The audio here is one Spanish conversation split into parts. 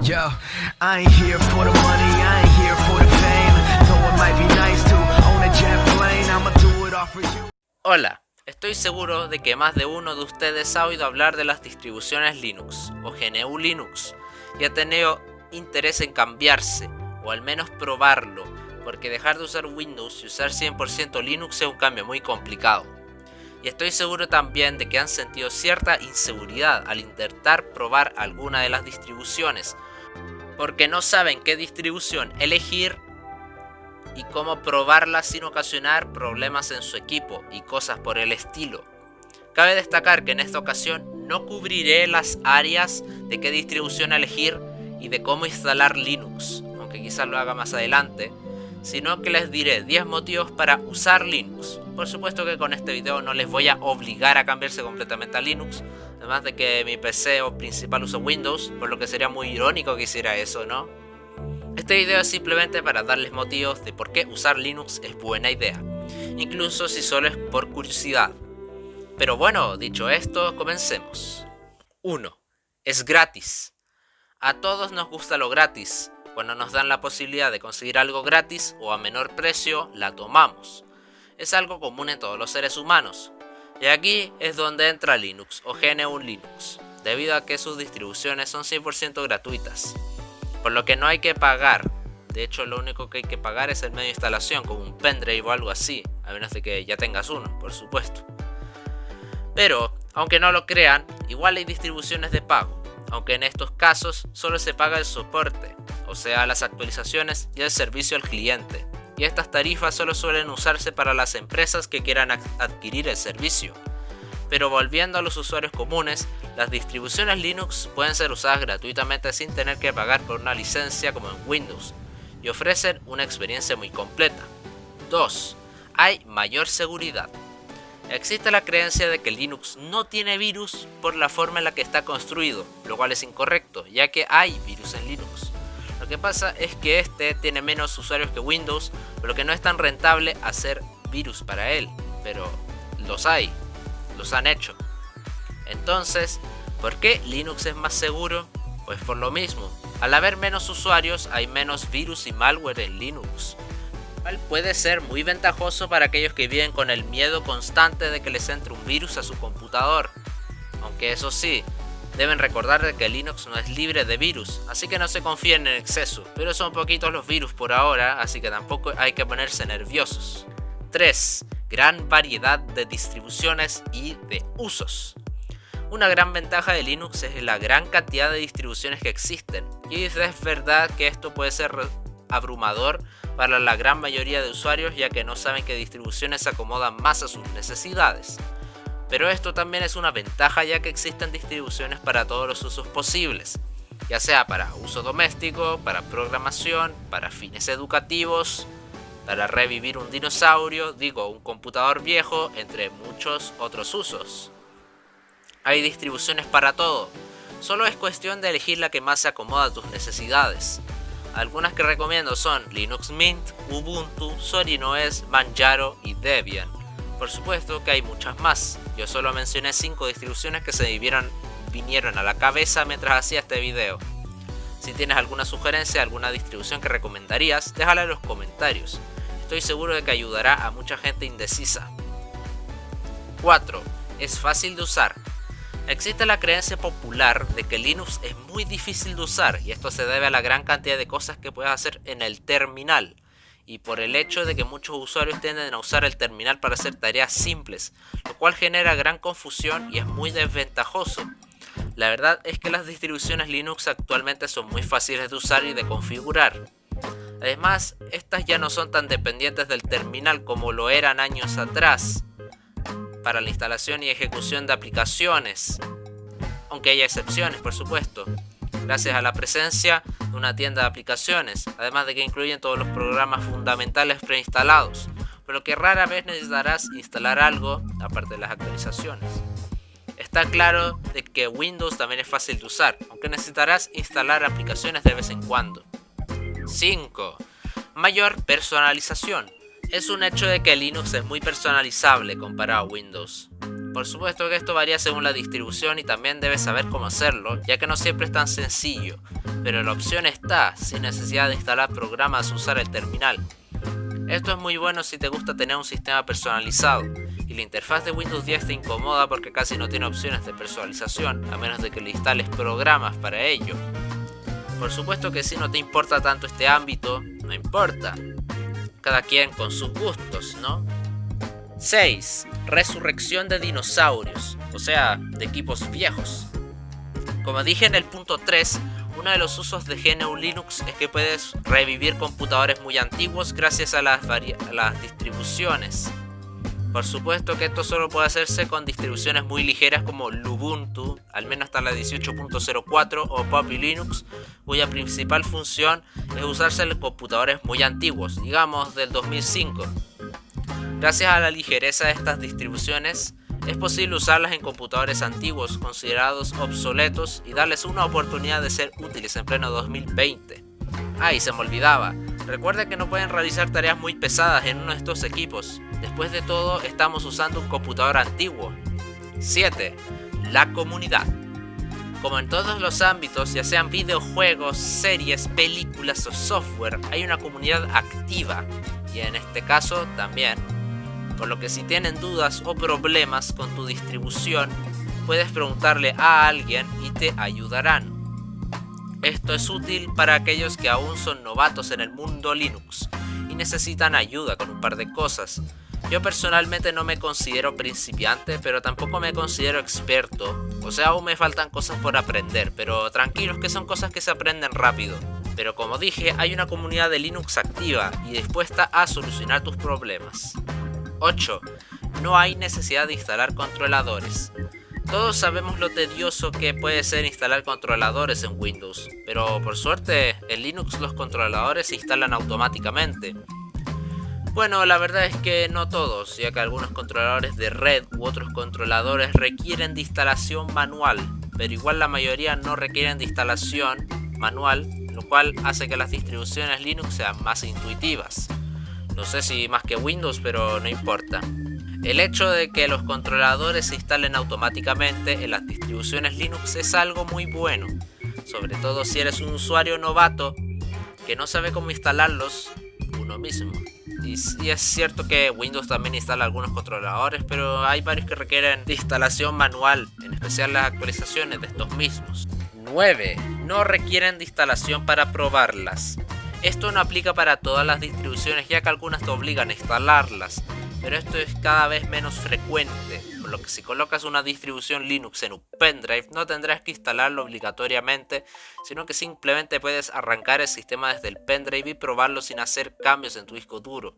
Yo, I ain't here for the money, I ain't here for the fame. Though it might be nice to own a jet plane, I'ma do it all for you. Hola, estoy seguro de que más de uno de ustedes ha oído hablar de las distribuciones Linux o GNU Linux y ha tenido interés en cambiarse o al menos probarlo, porque dejar de usar Windows y usar 100% Linux es un cambio muy complicado. Y estoy seguro también de que han sentido cierta inseguridad al intentar probar alguna de las distribuciones, porque no saben qué distribución elegir y cómo probarla sin ocasionar problemas en su equipo y cosas por el estilo. Cabe destacar que en esta ocasión no cubriré las áreas de qué distribución elegir y de cómo instalar Linux, aunque quizás lo haga más adelante, sino que les diré 10 motivos para usar Linux. Por supuesto que con este video no les voy a obligar a cambiarse completamente a Linux, además de que mi PC principal usa Windows, por lo que sería muy irónico que hiciera eso, ¿no? Este video es simplemente para darles motivos de por qué usar Linux es buena idea, incluso si solo es por curiosidad. Pero bueno, dicho esto, comencemos. 1. Es gratis. A todos nos gusta lo gratis. Cuando nos dan la posibilidad de conseguir algo gratis o a menor precio, la tomamos. Es algo común en todos los seres humanos. Y aquí es donde entra Linux o GNU Linux, debido a que sus distribuciones son 100% gratuitas, por lo que no hay que pagar. De hecho, lo único que hay que pagar es el medio de instalación, como un pendrive o algo así, a menos de que ya tengas uno, por supuesto. Pero, aunque no lo crean, igual hay distribuciones de pago, aunque en estos casos solo se paga el soporte, o sea, las actualizaciones y el servicio al cliente, y estas tarifas solo suelen usarse para las empresas que quieran adquirir el servicio. Pero volviendo a los usuarios comunes, las distribuciones Linux pueden ser usadas gratuitamente sin tener que pagar por una licencia como en Windows, y ofrecen una experiencia muy completa. 2. Hay mayor seguridad. Existe la creencia de que Linux no tiene virus por la forma en la que está construido, lo cual es incorrecto, ya que hay virus en Linux. Lo que pasa es que este tiene menos usuarios que Windows, por lo que no es tan rentable hacer virus para él, pero los hay, los han hecho. Entonces, ¿por qué Linux es más seguro? Pues por lo mismo, al haber menos usuarios hay menos virus y malware en Linux, lo cual puede ser muy ventajoso para aquellos que viven con el miedo constante de que les entre un virus a su computador. Aunque eso sí, deben recordar de que Linux no es libre de virus, así que no se confíen en exceso, pero son poquitos los virus por ahora, así que tampoco hay que ponerse nerviosos. 3. Gran variedad de distribuciones y de usos. Una gran ventaja de Linux es la gran cantidad de distribuciones que existen, y es verdad que esto puede ser abrumador para la gran mayoría de usuarios, ya que no saben qué distribuciones se acomodan más a sus necesidades. Pero esto también es una ventaja, ya que existen distribuciones para todos los usos posibles, ya sea para uso doméstico, para programación, para fines educativos, para revivir un dinosaurio, un computador viejo, entre muchos otros usos. Hay distribuciones para todo, solo es cuestión de elegir la que más se acomoda a tus necesidades. Algunas que recomiendo son Linux Mint, Ubuntu, SolinOS, Manjaro y Debian. Por supuesto que hay muchas más, yo solo mencioné 5 distribuciones que se vinieron a la cabeza mientras hacía este video. Si tienes alguna sugerencia, alguna distribución que recomendarías, déjala en los comentarios. Estoy seguro de que ayudará a mucha gente indecisa. 4. Es fácil de usar. Existe la creencia popular de que Linux es muy difícil de usar, y esto se debe a la gran cantidad de cosas que puedes hacer en el terminal, y por el hecho de que muchos usuarios tienden a usar el terminal para hacer tareas simples, lo cual genera gran confusión y es muy desventajoso. La verdad es que las distribuciones Linux actualmente son muy fáciles de usar y de configurar. Además, estas ya no son tan dependientes del terminal como lo eran años atrás para la instalación y ejecución de aplicaciones, aunque haya excepciones, por supuesto, gracias a la presencia de una tienda de aplicaciones, además de que incluyen todos los programas fundamentales preinstalados, por lo que rara vez necesitarás instalar algo aparte de las actualizaciones. Está claro de que Windows también es fácil de usar, aunque necesitarás instalar aplicaciones de vez en cuando. 5. Mayor personalización. Es un hecho de que Linux es muy personalizable comparado a Windows. Por supuesto que esto varía según la distribución y también debes saber cómo hacerlo, ya que no siempre es tan sencillo, pero la opción está, sin necesidad de instalar programas o usar el terminal. Esto es muy bueno si te gusta tener un sistema personalizado, y la interfaz de Windows 10 te incomoda porque casi no tiene opciones de personalización, a menos de que le instales programas para ello. Por supuesto que si no te importa tanto este ámbito, no importa. Cada quien con sus gustos, ¿no? 6. Resurrección de dinosaurios, o sea, de equipos viejos. Como dije en el punto 3, uno de los usos de GNU Linux es que puedes revivir computadores muy antiguos gracias a las distribuciones. Por supuesto que esto solo puede hacerse con distribuciones muy ligeras como Lubuntu, al menos hasta la 18.04, o Puppy Linux, cuya principal función es usarse en computadores muy antiguos, digamos del 2005. Gracias a la ligereza de estas distribuciones, es posible usarlas en computadores antiguos considerados obsoletos y darles una oportunidad de ser útiles en pleno 2020. Y se me olvidaba, recuerda que no pueden realizar tareas muy pesadas en uno de estos equipos. Después de todo, estamos usando un computador antiguo. 7. La comunidad. Como en todos los ámbitos, ya sean videojuegos, series, películas o software, hay una comunidad activa, y en este caso también. Por lo que si tienen dudas o problemas con tu distribución, puedes preguntarle a alguien y te ayudarán. Esto es útil para aquellos que aún son novatos en el mundo Linux y necesitan ayuda con un par de cosas. Yo personalmente no me considero principiante, pero tampoco me considero experto. O sea, aún me faltan cosas por aprender, pero tranquilos que son cosas que se aprenden rápido. Pero como dije, hay una comunidad de Linux activa y dispuesta a solucionar tus problemas. 8. No hay necesidad de instalar controladores. Todos sabemos lo tedioso que puede ser instalar controladores en Windows, pero por suerte en Linux los controladores se instalan automáticamente. Bueno, la verdad es que no todos, ya que algunos controladores de red u otros controladores requieren de instalación manual, pero igual la mayoría no requieren de instalación manual, lo cual hace que las distribuciones Linux sean más intuitivas. No sé si más que Windows, pero no importa. El hecho de que los controladores se instalen automáticamente en las distribuciones Linux es algo muy bueno, sobre todo si eres un usuario novato que no sabe cómo instalarlos uno mismo. Y es cierto que Windows también instala algunos controladores, pero hay varios que requieren de instalación manual, en especial las actualizaciones de estos mismos. 9. No requieren de instalación para probarlas. Esto no aplica para todas las distribuciones, ya que algunas te obligan a instalarlas, pero esto es cada vez menos frecuente, por lo que si colocas una distribución Linux en un pendrive no tendrás que instalarlo obligatoriamente, sino que simplemente puedes arrancar el sistema desde el pendrive y probarlo sin hacer cambios en tu disco duro,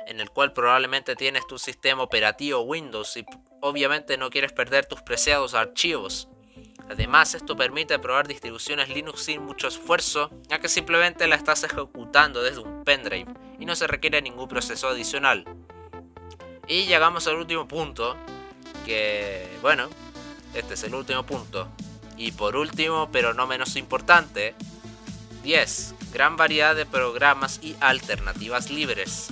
en el cual probablemente tienes tu sistema operativo Windows y obviamente no quieres perder tus preciados archivos. Además, esto permite probar distribuciones Linux sin mucho esfuerzo, ya que simplemente la estás ejecutando desde un pendrive y no se requiere ningún proceso adicional. Y llegamos al último punto, que bueno, este es el último punto. Y por último, pero no menos importante, 10. Gran variedad de programas y alternativas libres.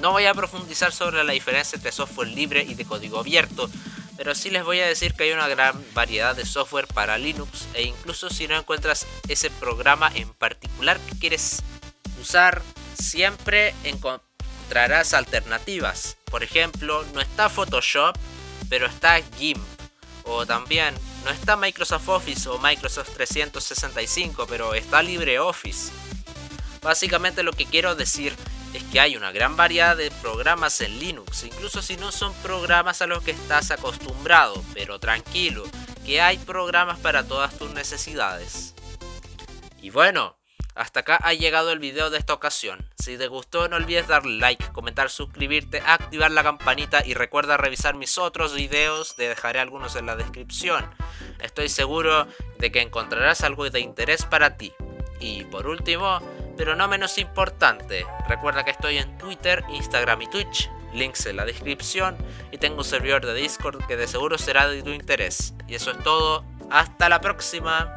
No voy a profundizar sobre la diferencia entre software libre y de código abierto, pero sí les voy a decir que hay una gran variedad de software para Linux, e incluso si no encuentras ese programa en particular que quieres usar, siempre encontrarás alternativas. Por ejemplo, no está Photoshop, pero está GIMP. O también, no está Microsoft Office o Microsoft 365, pero está LibreOffice. Básicamente lo que quiero decir es que hay una gran variedad de programas en Linux, incluso si no son programas a los que estás acostumbrado, pero tranquilo, que hay programas para todas tus necesidades. Y bueno, hasta acá ha llegado el video de esta ocasión. Si te gustó no olvides darle like, comentar, suscribirte, activar la campanita y recuerda revisar mis otros videos, te dejaré algunos en la descripción. Estoy seguro de que encontrarás algo de interés para ti. Y por último, pero no menos importante, recuerda que estoy en Twitter, Instagram y Twitch, links en la descripción, y tengo un servidor de Discord que de seguro será de tu interés. Y eso es todo, hasta la próxima.